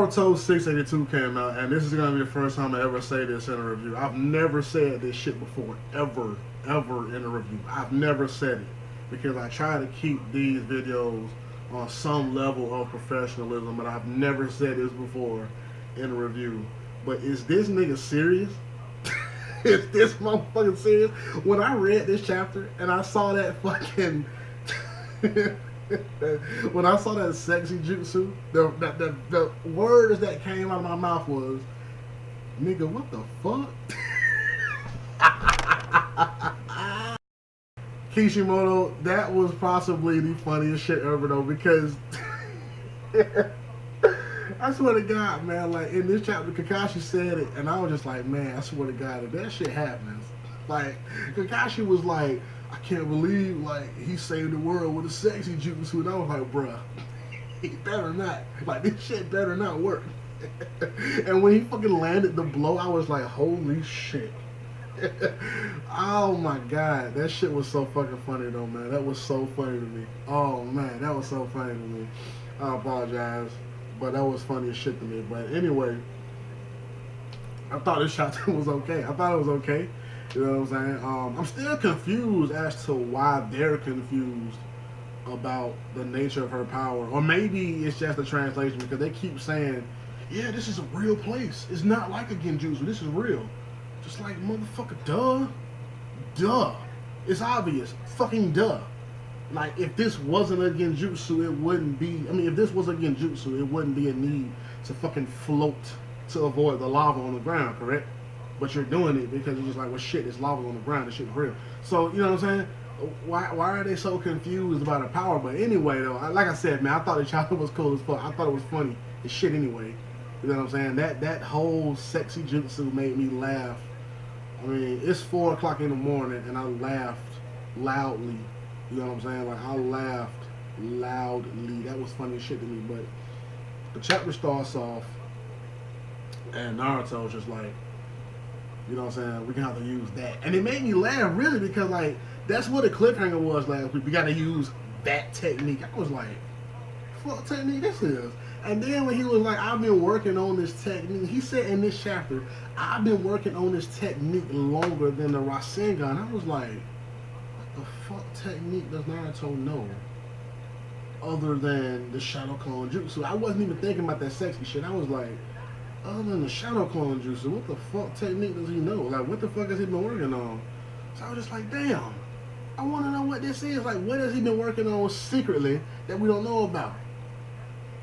Naruto 682 came out, and this is gonna be the first time I ever say this in a review. I've never said this shit before, ever, ever in a review. I've never said it because I try to keep these videos on some level of professionalism, but I've never said this before in a review. But is this nigga serious? Is this motherfucking serious? When I read this chapter and I saw that fucking when I saw that sexy jutsu, the words that came out of my mouth was, nigga, what the fuck? Kishi WOW, that was possibly the funniest shit ever though, because I swear to God, man, like in this chapter, Kakashi said it, and I was just like, man, I swear to God, if that shit happens, like Kakashi was like, I can't believe like he saved the world with a sexy jutsu, and I was like, bruh, he better not, like this shit better not work. And when he fucking landed the blow, I was like, holy shit. Oh my God, that shit was so fucking funny though, man. That was so funny to me. Oh man, that was so funny to me. I apologize, but that was funny as shit to me. But anyway, I thought this chapter was okay. I thought it was okay. You know what I'm saying? I'm still confused as to why they're confused about the nature of her power. Or maybe it's just a translation because they keep saying, yeah, this is a real place. It's not like a genjutsu. This is real. Just like, motherfucker, duh. Duh. It's obvious. Fucking duh. Like, if this wasn't a genjutsu, it wouldn't be... I mean, if this was a genjutsu, it wouldn't be a need to fucking float to avoid the lava on the ground, correct? But you're doing it because you're just like, well, shit, it's lava on the ground. This shit's real. So, you know what I'm saying? Why are they so confused about her power? But anyway, though, like I said, man, I thought the child was cool as fuck. I thought it was funny as shit anyway. You know what I'm saying? That whole sexy jutsu made me laugh. I mean, it's 4 o'clock in the morning, and I laughed loudly. You know what I'm saying? Like, I laughed loudly. That was funny as shit to me. But the chapter starts off, and Naruto's just like, you know what I'm saying? We're going to have to use that. And it made me laugh, really, because, like, that's what the cliffhanger was last week. We got to use that technique. I was like, what technique this is? And then when he was like, I've been working on this technique, he said in this chapter, I've been working on this technique longer than the Rasengan. I was like, what the fuck technique does Naruto know other than the Shadow Clone Jutsu? I wasn't even thinking about that sexy shit. I was like, other than the Shadow Clone Jutsu, what the fuck technique does he know? Like, what the fuck has he been working on? So I was just like, damn, I want to know what this is. Like, what has he been working on secretly that we don't know about?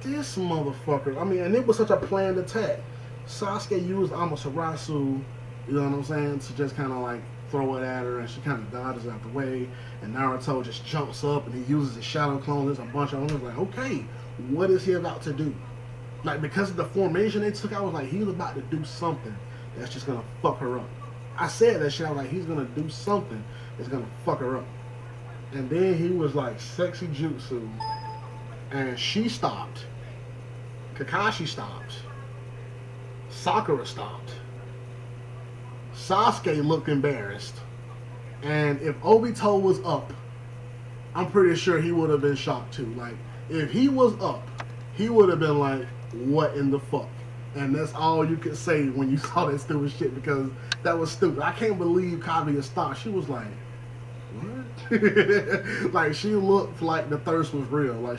This motherfucker. I mean, and it was such a planned attack. Sasuke used Amaterasu, you know what I'm saying, to just kind of like throw it at her, and she kind of dodges out the way. And Naruto just jumps up and he uses his shadow clone. There's a bunch of them. Like, okay, what is he about to do? Like, because of the formation they took, I was like, he's about to do something that's just gonna fuck her up. I said that shit. I was like, he's gonna do something that's gonna fuck her up. And then he was like, sexy jutsu, and she stopped. Kakashi stopped. Sakura stopped. Sasuke looked embarrassed. And if Obito was up, I'm pretty sure he would have been shocked too. Like, if he was up, he would have been like, what in the fuck? And that's all you could say when you saw that stupid shit, because that was stupid. I can't believe Kaguya stopped. She was like, what? Like, she looked like the thirst was real. Like,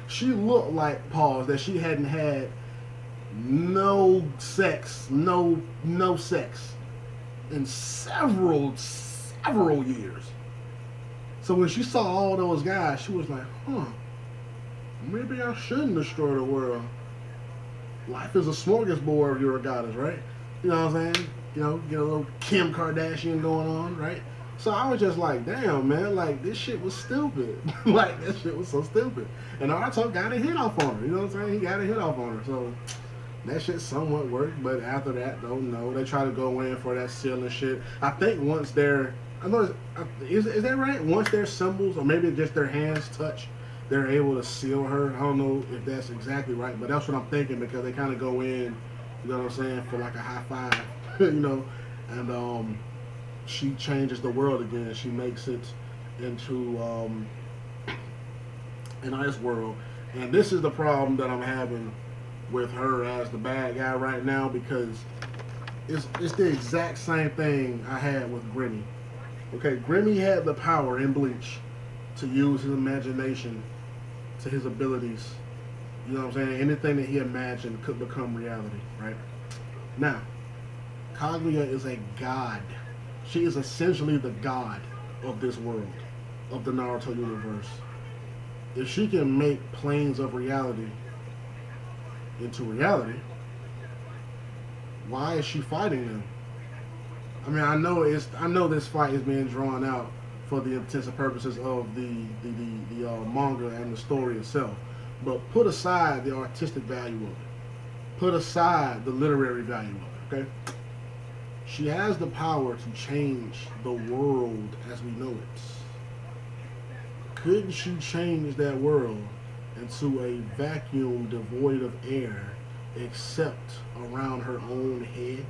she looked like, pause, that she hadn't had no sex in several years. So when she saw all those guys, she was like, huh, maybe I shouldn't destroy the world. Life is a smorgasbord if you're a goddess, right? You know what I'm saying? You know, get a little Kim Kardashian going on, right? So I was just like, damn, man, like, this shit was stupid. Like, that shit was so stupid. And Naruto got a hit off on her, you know what I'm saying? He got a hit off on her, so that shit somewhat worked. But after that, though, no, they try to go in for that sealing shit. I think once they're, I know, is that right? Once their symbols, or maybe just their hands touch, they're able to seal her. I don't know if that's exactly right, but that's what I'm thinking, because they kind of go in, you know what I'm saying, for like a high five, you know, and she changes the world again. She makes it into an ice world. And this is the problem that I'm having with her as the bad guy right now because it's the exact same thing I had with Grimmy. Okay, Grimmy had the power in Bleach to use his imagination to his abilities. You know what I'm saying? Anything that he imagined could become reality, right? Now, Kaguya is a god. She is essentially the god of this world, of the Naruto universe. If she can make planes of reality into reality, why is she fighting them? I mean, I know this fight is being drawn out for the intents and purposes of the manga and the story itself. But put aside the artistic value of it. Put aside the literary value of it. Okay, she has the power to change the world as we know it. Couldn't she change that world into a vacuum devoid of air, except around her own head?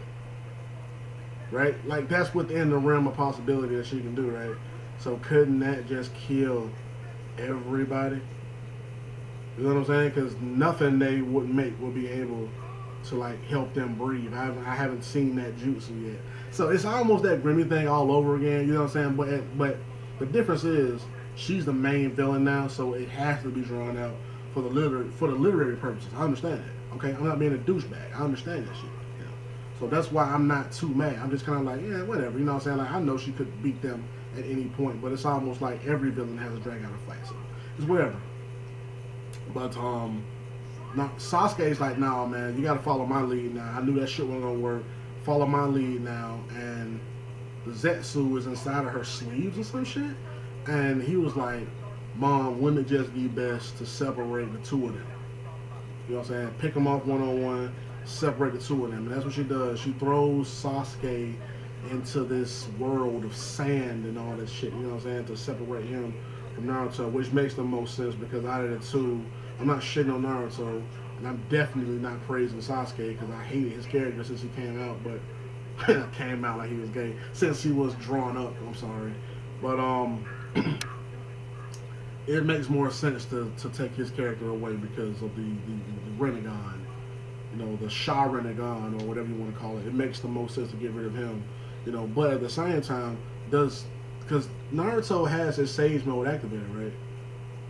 Right? Like that's within the realm of possibility that she can do, right? So couldn't that just kill everybody? You know what I'm saying? Because nothing they would make will be able to like help them breathe. I haven't seen that jutsu yet. So it's almost that Grimmy thing all over again. You know what I'm saying? But the difference is she's the main villain now, so it has to be drawn out for the literary purposes. I understand that. Okay, I'm not being a douchebag. I understand that shit. You know? So that's why I'm not too mad. I'm just kind of like, yeah, whatever. You know what I'm saying? Like I know she could beat them at any point, but it's almost like every villain has to drag out a fight. So it's whatever. But now Sasuke's like, nah, man, you gotta follow my lead now. I knew that shit wasn't gonna work. Follow my lead now, and the Zetsu was inside of her sleeves or some shit. And he was like, Mom, wouldn't it just be best to separate the two of them? You know what I'm saying? Pick them off one on one, separate the two of them. And that's what she does. She throws Sasuke into this world of sand and all that shit. You know what I'm saying? To separate him from Naruto, which makes the most sense because out of the two, I'm not shitting on Naruto, and I'm definitely not praising Sasuke because I hated his character since he came out, but came out like he was gay since he was drawn up. I'm sorry, but it makes more sense to take his character away because of the Renegon, you know, the Sharingan or whatever you want to call it. It makes the most sense to get rid of him, you know. But at the same time, because Naruto has his Sage mode activated, right?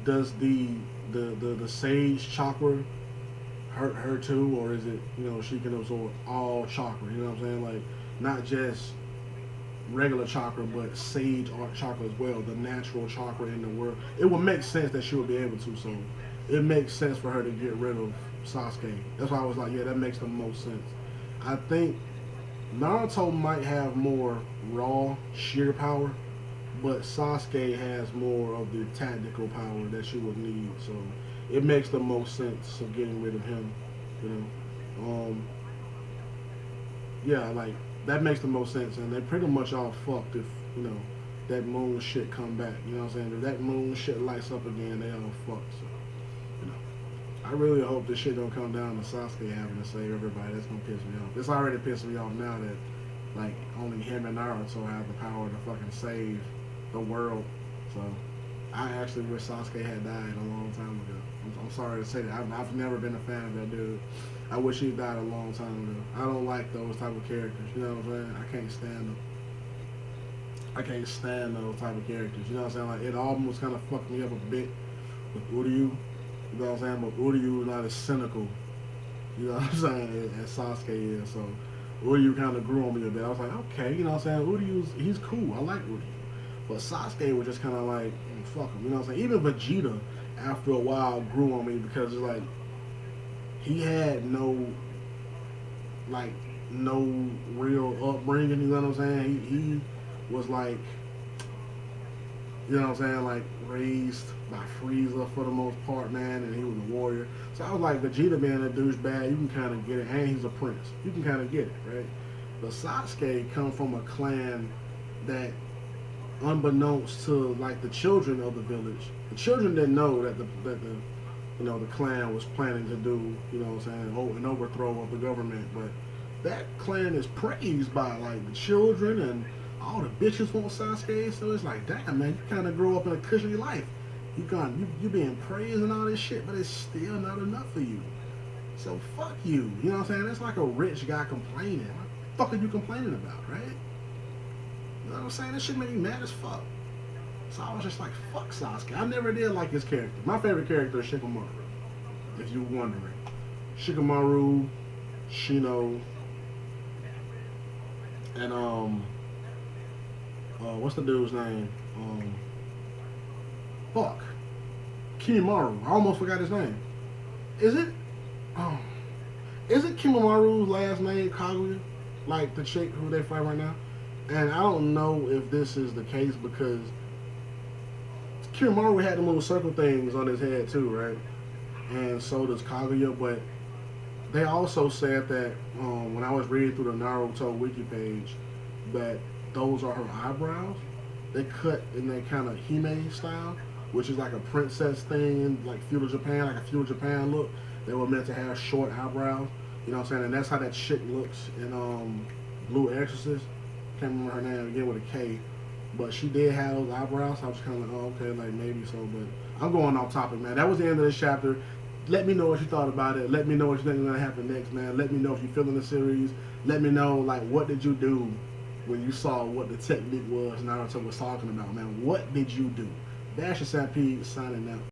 Does the Sage chakra hurt her too, or is it, you know, she can absorb all chakra? You know what I'm saying? Like not just regular chakra, but Sage art chakra as well, the natural chakra in the world. It would make sense that she would be able to. So it makes sense for her to get rid of Sasuke. That's why I was like, yeah, that makes the most sense. I think Naruto might have more raw sheer power, but Sasuke has more of the tactical power that she would need. So it makes the most sense of getting rid of him. You know, yeah, like that makes the most sense, and they pretty much all fucked if you know that moon shit come back. You know what I'm saying? If that moon shit lights up again, they all fucked. So you know, I really hope this shit don't come down to Sasuke having to save everybody. That's gonna piss me off. It's already pissing me off now that like only him and Naruto have the power to fucking save the world. So I actually wish Sasuke had died a long time ago. I'm sorry to say that. I've never been a fan of that dude. I wish he died a long time ago. I don't like those type of characters. You know what I'm saying? I can't stand them. I can't stand those type of characters. You know what I'm saying? Like it almost kind of fucked me up a bit with Uryu. You know what I'm saying? But Uryu is not as cynical. You know what I'm saying? As Sasuke is. So Uryu kind of grew on me a bit. I was like, okay, you know what I'm saying? He's cool. I like Uryu. But Sasuke was just kind of like, fuck him. You know what I'm saying? Even Vegeta, after a while, grew on me because it's like, he had no real upbringing, you know what I'm saying? He was like, you know what I'm saying, like raised by Frieza for the most part, man, and he was a warrior. So I was like, Vegeta being a douchebag, you can kind of get it, and he's a prince. You can kind of get it, right? But Sasuke comes from a clan that, unbeknownst to like the children of the village, the children didn't know that the you know the clan was planning to do, you know what I'm saying, an overthrow of the government. But that clan is praised by like the children, and all the bitches want Sasuke. So it's like, damn, man, you kind of grow up in a cushy life. You being praised and all this shit, but it's still not enough for you. So fuck you. You know what I'm saying? That's like a rich guy complaining. What the fuck are you complaining about, right? You know what I'm saying? This shit made me mad as fuck. So I was just like, fuck Sasuke. I never did like his character. My favorite character is Shikamaru, if you're wondering. Shikamaru, Shino, and what's the dude's name? Fuck. Kimaru. I almost forgot his name. Is it? Oh, is it Kimamaru's last name Kaguya? Like the chick who they fight right now? And I don't know if this is the case because Kimamaru had the little circle things on his head too, right? And so does Kaguya, but they also said that when I was reading through the Naruto wiki page that those are her eyebrows. They cut in that kind of Hime style, which is like a princess thing, like feudal Japan, like a feudal Japan look. They were meant to have short eyebrows, you know what I'm saying? And that's how that chick looks in Blue Exorcist. Can't remember her name again with a K, but she did have those eyebrows. So I was kind of like, oh, okay, like maybe so. But I'm going off topic, man. That was the end of this chapter. Let me know what you thought about it. Let me know what you think is gonna happen next, man. Let me know if you're feeling the series. Let me know like what did you do when you saw what the technique was Naruto was talking about, man. What did you do? Dash and Stampede signing out.